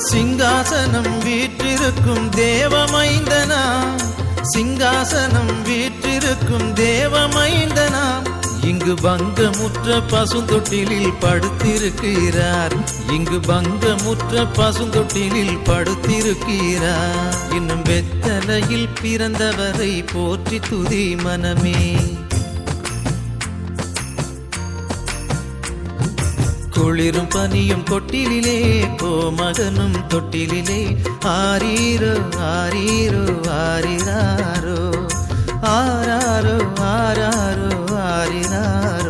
சிங்காசனம் வீற்றிருக்கும் தேவமைந்தனா, சிங்காசனம் வீற்றிருக்கும் தேவமைந்தனா, இங்கு பங்கமுற்ற பசுந்தொட்டிலில் படுத்திருக்கிறார், இங்கு பங்கமுற்ற பசுந்தொட்டிலில் படுத்திருக்கிறார். இன்னும் வெத்தலையில் பிறந்தவரை போற்றி துதி மனமே. குளிரும் பனியும் கொட்டிலே கோமகனும் தொட்டிலே ஆரீரோ ஆரீரோ ஆரிராரோ ஆராரோ ஆராரோ ஆரிராரோ.